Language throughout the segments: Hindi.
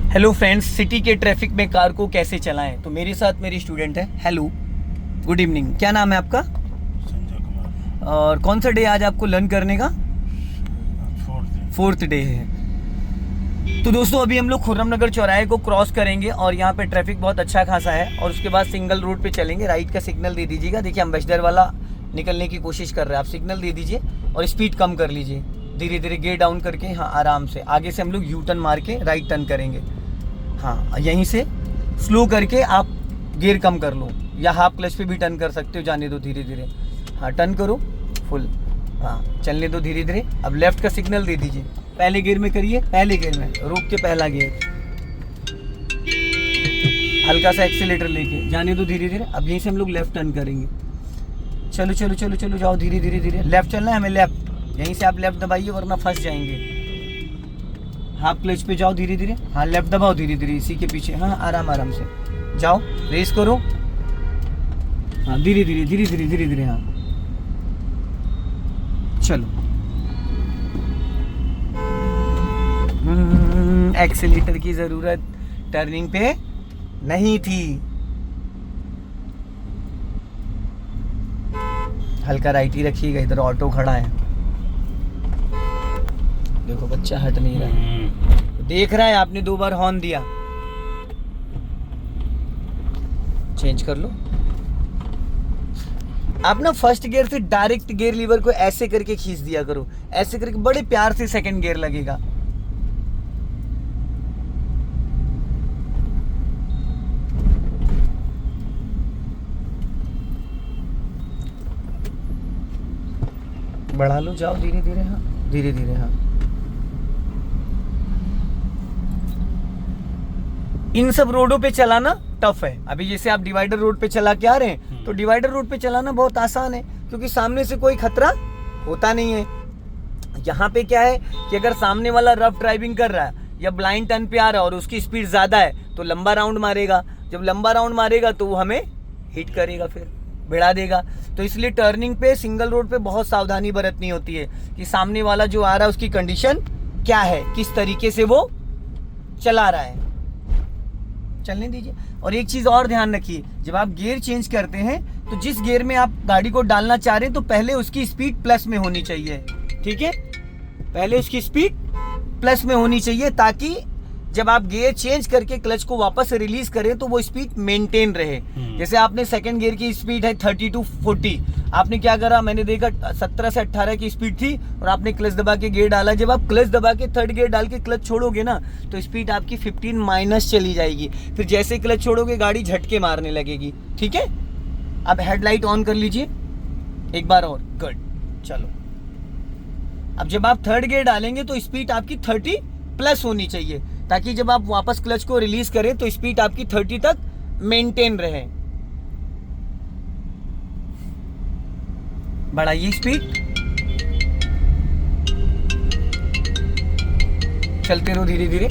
हेलो फ्रेंड्स, सिटी के ट्रैफिक में कार को कैसे चलाएं। तो मेरे साथ मेरी स्टूडेंट है। Hello, good evening. क्या नाम है आपका? संजय कुमार। और कौन सा डे आज आपको लर्न करने का? फोर्थ डे है। तो दोस्तों, अभी हम लोग खुर्रम नगर चौराहे को क्रॉस करेंगे और यहाँ पे ट्रैफिक बहुत अच्छा खासा है और उसके बाद सिंगल रोड पे चलेंगे। राइट का सिग्नल दे दीजिएगा। देखिए, अम्बेसडर वाला निकलने की कोशिश कर रहे हैं। आप सिग्नल दे दीजिए और स्पीड कम कर लीजिए, धीरे धीरे गियर डाउन करके। हाँ, आराम से। आगे से हम लोग यू टर्न मार के राइट टर्न करेंगे। हाँ, यहीं से स्लो करके आप गियर कम कर लो या हाफ क्लच पे भी टर्न कर सकते हो। जाने दो धीरे धीरे। हाँ, टर्न करो फुल। हाँ, चलने दो धीरे धीरे। अब लेफ्ट का सिग्नल दे दीजिए। पहले गियर में करिए, पहले गियर में रोक के पहला गियर, हल्का सा एक्सीलेटर लेके जाने दो धीरे धीरे। अब यहीं से हम लोग लेफ्ट टर्न करेंगे। चलो चलो चलो चलो, जाओ धीरे धीरे धीरे। लेफ्ट चलना है हमें, लेफ्ट। यहीं से आप लेफ्ट दबाइए वरना फंस जाएंगे। हाफ क्लच पे जाओ धीरे धीरे। हाँ, लेफ्ट दबाओ धीरे धीरे, इसी के पीछे। हाँ, आराम आराम से जाओ, रेस करो। हाँ, धीरे धीरे धीरे धीरे धीरे धीरे। हाँ, चलो। एक्सीलेटर की जरूरत टर्निंग पे नहीं थी। हल्का राइट ही रखिएगा, इधर ऑटो खड़ा है। देखो, बच्चा हट नहीं रहा। देख रहा है, आपने 2 बार हॉर्न दिया। चेंज कर लो। आप ना फर्स्ट गियर से डायरेक्ट गियर लीवर को ऐसे करके खींच दिया करो। ऐसे करके बड़े प्यार से सेकंड गियर लगेगा। बढ़ा लो, जाओ धीरे धीरे। हाँ, धीरे धीरे। हाँ, इन सब रोडों पे चलाना टफ है। अभी जैसे आप डिवाइडर रोड पे चला के आ रहे हैं, तो डिवाइडर रोड पे चलाना बहुत आसान है क्योंकि सामने से कोई खतरा होता नहीं है। यहाँ पे क्या है कि अगर सामने वाला रफ ड्राइविंग कर रहा है या ब्लाइंड टर्न पे आ रहा है और उसकी स्पीड ज्यादा है तो लंबा राउंड मारेगा। जब लंबा राउंड मारेगा तो वो हमें हिट करेगा, फिर भिड़ा देगा। तो इसलिए टर्निंग पे सिंगल रोड पे बहुत सावधानी बरतनी होती है कि सामने वाला जो आ रहा है उसकी कंडीशन क्या है, किस तरीके से वो चला रहा है। चलने दीजिए। और एक चीज और ध्यान रखिए, जब आप गियर चेंज करते हैं तो जिस गियर में आप गाड़ी को डालना चाह रहे हैं तो पहले उसकी स्पीड प्लस में होनी चाहिए। ठीक है, पहले उसकी स्पीड प्लस में होनी चाहिए ताकि जब आप गियर चेंज करके क्लच को वापस रिलीज करें तो वो स्पीड मेंटेन रहे। जैसे आपने सेकंड गियर की स्पीड है 30 to 40, आपने क्या करा, मैंने देखा 17 से 18 की स्पीड थी और आपने क्लच दबा के गियर डाला। जब आप क्लच दबा के थर्ड गियर डाल के क्लच छोड़ोगे ना तो स्पीड आपकी 15 माइनस चली जाएगी। फिर जैसे क्लच छोड़ोगे गाड़ी झटके मारने लगेगी। ठीक है, अब हेडलाइट ऑन कर लीजिए एक बार और। गुड, चलो। अब जब आप थर्ड गियर डालेंगे तो स्पीड आपकी 30 प्लस होनी चाहिए ताकि जब आप वापस क्लच को रिलीज करें तो स्पीड आपकी 30 तक मेंटेन रहे। बढ़ाइए स्पीड, चलते रहो धीरे धीरे।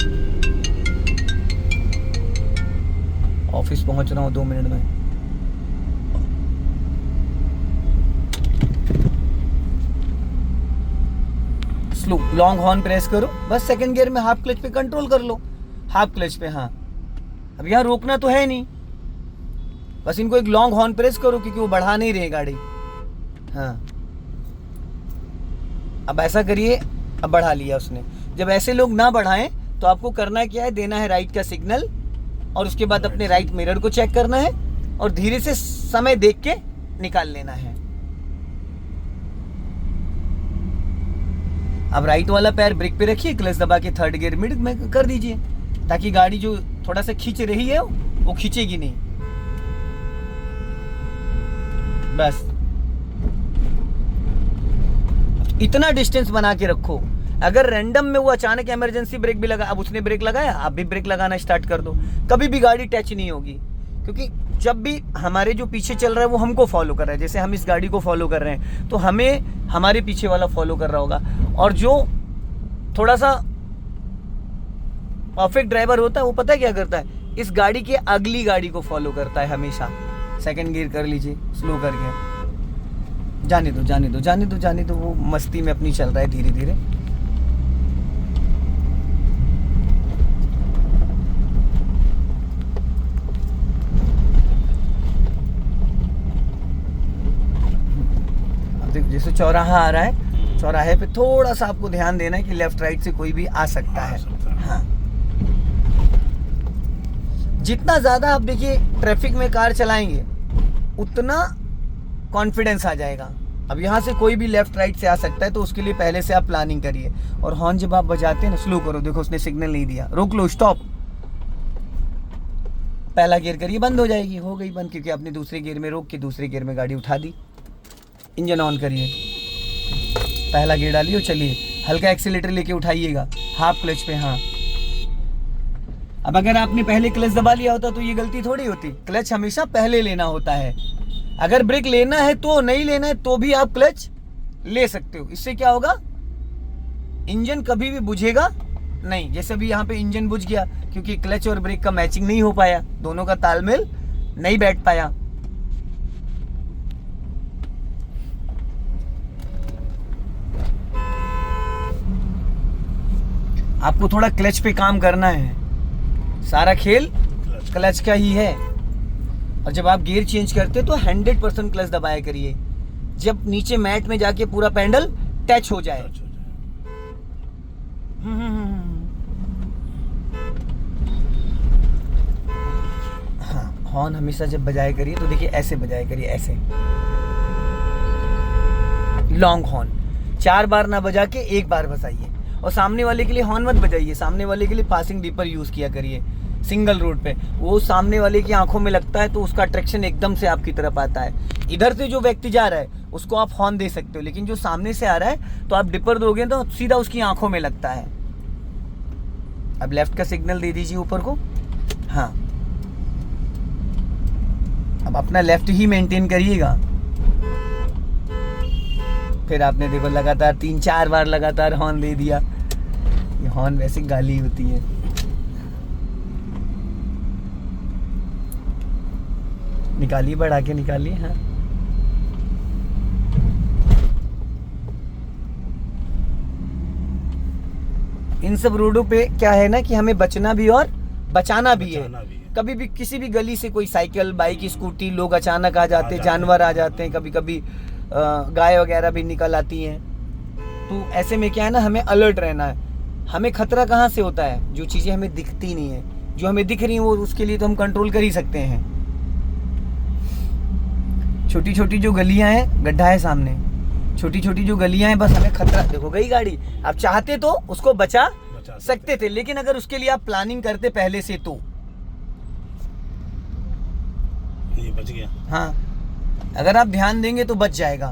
ऑफिस पहुंच रहा हूं 2 मिनट में। स्लो, लॉन्ग हॉर्न प्रेस करो। बस सेकंड गियर में हाफ क्लच पे कंट्रोल कर लो, हाफ क्लच पे। हाँ, अब यहाँ रोकना तो है नहीं, बस इनको एक लॉन्ग हॉर्न प्रेस करो क्योंकि वो बढ़ा नहीं रहे गाड़ी। हाँ, अब ऐसा करिए। अब बढ़ा लिया उसने। जब ऐसे लोग ना बढ़ाएं तो आपको करना क्या है, देना है राइट का सिग्नल और उसके बाद अपने राइट मिरर को चेक करना है और धीरे से समय देख के निकाल लेना है। अब राइट वाला पैर ब्रेक पे रखिए, क्लच दबा के थर्ड गियर में कर दीजिए ताकि गाड़ी जो थोड़ा सा खींच रही है वो खींचेगी नहीं। बस इतना डिस्टेंस बना के रखो। अगर रैंडम में वो अचानक इमरजेंसी ब्रेक भी लगा, अब उसने ब्रेक लगाया, आप भी ब्रेक लगाना स्टार्ट कर दो, कभी भी गाड़ी टच नहीं होगी। क्योंकि जब भी हमारे जो पीछे चल रहा है वो हमको फॉलो कर रहा है, जैसे हम इस गाड़ी को फॉलो कर रहे हैं तो हमें हमारे पीछे वाला फॉलो कर रहा होगा। और जो थोड़ा सा परफेक्ट ड्राइवर होता है वो पता है क्या करता है, इस गाड़ी की अगली गाड़ी को फॉलो करता है हमेशा। सेकंड गियर कर लीजिए स्लो करके। जाने दो जाने दो जाने दो जाने दो, वो मस्ती में अपनी चल रहा है धीरे धीरे। जैसे चौराहा आ रहा है, चौराहे पे थोड़ा सा आपको ध्यान देना है कि लेफ्ट राइट से कोई भी आ सकता है। हाँ, जितना ज्यादा आप देखिए ट्रैफिक में कार चलाएंगे उतना कॉन्फिडेंस आ जाएगा। अब यहाँ से कोई भी लेफ्ट राइट से आ सकता है, तो उसके लिए पहले से आप प्लानिंग करिए। और हॉर्न जब आप बजाते हैं ना, स्लो करो। देखो उसने सिग्नल नहीं दिया, रोक लो, स्टॉप। पहला गियर करिए, बंद हो जाएगी, हो गई बंद, क्योंकि आपने दूसरे गियर में रोक के दूसरे गियर में गाड़ी उठा दी। इंजन ऑन करिए, पहला गियर डालिए और चलिए। हल्का एक्सीलेटर लेके उठाइएगा, हाफ क्लच पे। हाँ, अब अगर आपने पहले क्लच दबा लिया होता तो ये गलती थोड़ी होती। क्लच हमेशा पहले लेना होता है। अगर ब्रेक लेना है तो, नहीं लेना है तो भी आप क्लच ले सकते हो। इससे क्या होगा, इंजन कभी भी बुझेगा नहीं। जैसे भी यहाँ पे इंजन बुझ गया क्योंकि क्लच और ब्रेक का मैचिंग नहीं हो पाया, दोनों का तालमेल नहीं बैठ पाया। आपको थोड़ा क्लच पे काम करना है, सारा खेल क्लच का ही है। और जब आप गियर चेंज करते तो 100% क्लच दबाया करिए, जब नीचे मैट में जाके पूरा पैडल टच हो जाए। हाँ, हॉर्न हमेशा जब बजाया करिए तो देखिए ऐसे बजाया करिए, ऐसे लॉन्ग हॉर्न। 4 बार ना बजा के 1 बार बजाइए। और सामने वाले के लिए हॉर्न मत बजाइए, सामने वाले के लिए पासिंग बीपर यूज किया करिए। सिंगल रोड पे वो सामने वाले की आंखों में लगता है तो उसका अट्रैक्शन एकदम से आपकी तरफ आता है। इधर से जो व्यक्ति जा रहा है उसको आप हॉर्न दे सकते हो, लेकिन जो सामने से आ रहा है तो आप डिपर दोगे तो सीधा उसकी आंखों में लगता है। अब लेफ्ट का सिग्नल दे दीजिए ऊपर को। हाँ, अब अपना लेफ्ट ही मेंटेन करिएगा। फिर आपने देखो लगातार 3-4 बार लगातार हॉर्न दे दिया। ये हॉर्न वैसे गाली होती है। निकालिए, बढ़ा के निकालिए। हाँ, इन सब रोडों पे क्या है ना कि हमें बचना भी और बचाना भी है। कभी भी किसी भी गली से कोई साइकिल, बाइक, स्कूटी, लोग अचानक आ जाते हैं, जानवर आ जाते हैं, कभी कभी गाय वगैरह भी निकल आती हैं। तो ऐसे में क्या है ना, हमें अलर्ट रहना है। हमें खतरा कहाँ से होता है, जो चीज़ें हमें दिखती नहीं है। जो हमें दिख रही है वो, उसके लिए तो हम कंट्रोल कर ही सकते हैं। छोटी छोटी जो गलियां हैं, गड्ढा है सामने, छोटी छोटी जो गलियां हैं, बस हमें खतरा। देखो गई गाड़ी। आप चाहते तो उसको बचा सकते थे, लेकिन अगर उसके लिए आप प्लानिंग करते पहले से तो ये बच गया। हाँ, अगर आप ध्यान देंगे तो बच जाएगा।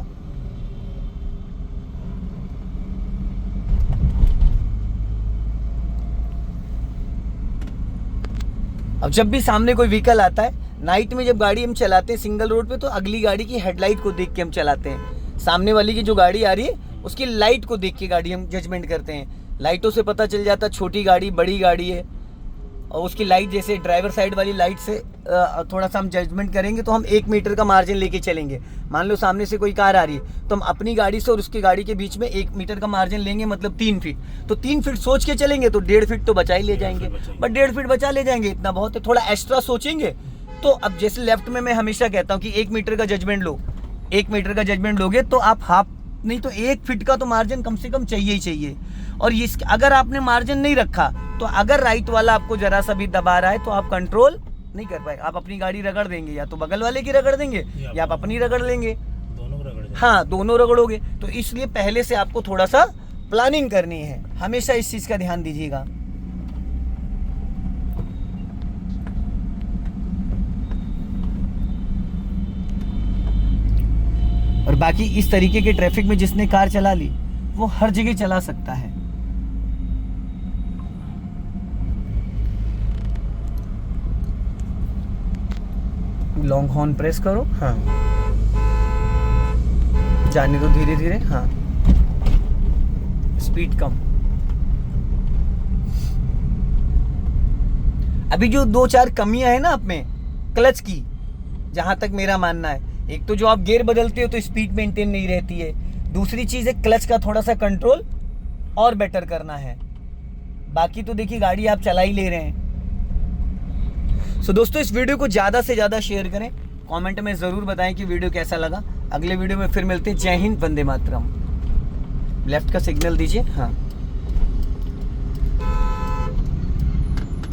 अब जब भी सामने कोई व्हीकल आता है, नाइट में जब गाड़ी हम चलाते हैं सिंगल रोड पे, तो अगली गाड़ी की हेडलाइट को देख के हम चलाते हैं। सामने वाली की जो गाड़ी आ रही है उसकी लाइट को देख के गाड़ी हम जजमेंट करते हैं। लाइटों से पता चल जाता है छोटी गाड़ी बड़ी गाड़ी है, और उसकी लाइट जैसे ड्राइवर साइड वाली लाइट से थोड़ा सा हम जजमेंट करेंगे तो हम 1 मीटर का मार्जिन लेके चलेंगे। मान लो सामने से कोई कार आ रही है तो हम अपनी गाड़ी से और उसकी गाड़ी के बीच में 1 मीटर का मार्जिन लेंगे, मतलब 3 फीट। तो 3 फीट सोच के चलेंगे तो 1.5 फीट तो बचा ही ले जाएंगे। बट 1.5 फीट बचा ले जाएंगे, इतना बहुत है। थोड़ा एक्स्ट्रा सोचेंगे तो अब जैसे लेफ्ट में मैं हमेशा कहता हूँ कि 1 मीटर का जजमेंट लो। 1 मीटर का जजमेंट लोगे तो आप हाफ नहीं तो 1 फीट का तो मार्जिन कम से कम चाहिए ही चाहिए। और इस अगर आपने मार्जिन नहीं रखा तो अगर राइट वाला आपको जरा सा भी दबा रहा है तो आप कंट्रोल नहीं कर पाए। आप अपनी गाड़ी रगड़ देंगे, या तो बगल वाले की रगड़ देंगे या आप अपनी रगड़ लेंगे। दोनों रगड़ जाएंगे। हाँ, दोनों रगड़ोगे। तो इसलिए पहले से आपको थोड़ा सा प्लानिंग करनी है। हमेशा इस चीज का ध्यान दीजिएगा। और बाकी इस तरीके के ट्रैफिक में जिसने कार चला ली वो हर जगह चला सकता है। लॉन्ग हॉर्न प्रेस करो। हाँ, जाने दो धीरे धीरे। हाँ, स्पीड कम। अभी जो 2-4 कमियां है ना आप में क्लच की, जहां तक मेरा मानना है, एक तो जो आप गियर बदलते हो तो स्पीड मेंटेन नहीं रहती है। दूसरी चीज है क्लच का थोड़ा सा कंट्रोल और बेटर करना है। बाकी तो देखिए गाड़ी आप चला ही ले रहे हैं। सो दोस्तों, इस वीडियो को ज़्यादा से ज़्यादा शेयर करें। कमेंट में ज़रूर बताएं कि वीडियो कैसा लगा। अगले वीडियो में फिर मिलते हैं। जय हिंद, वंदे मातरम। लेफ्ट का सिग्नल दीजिए। हाँ।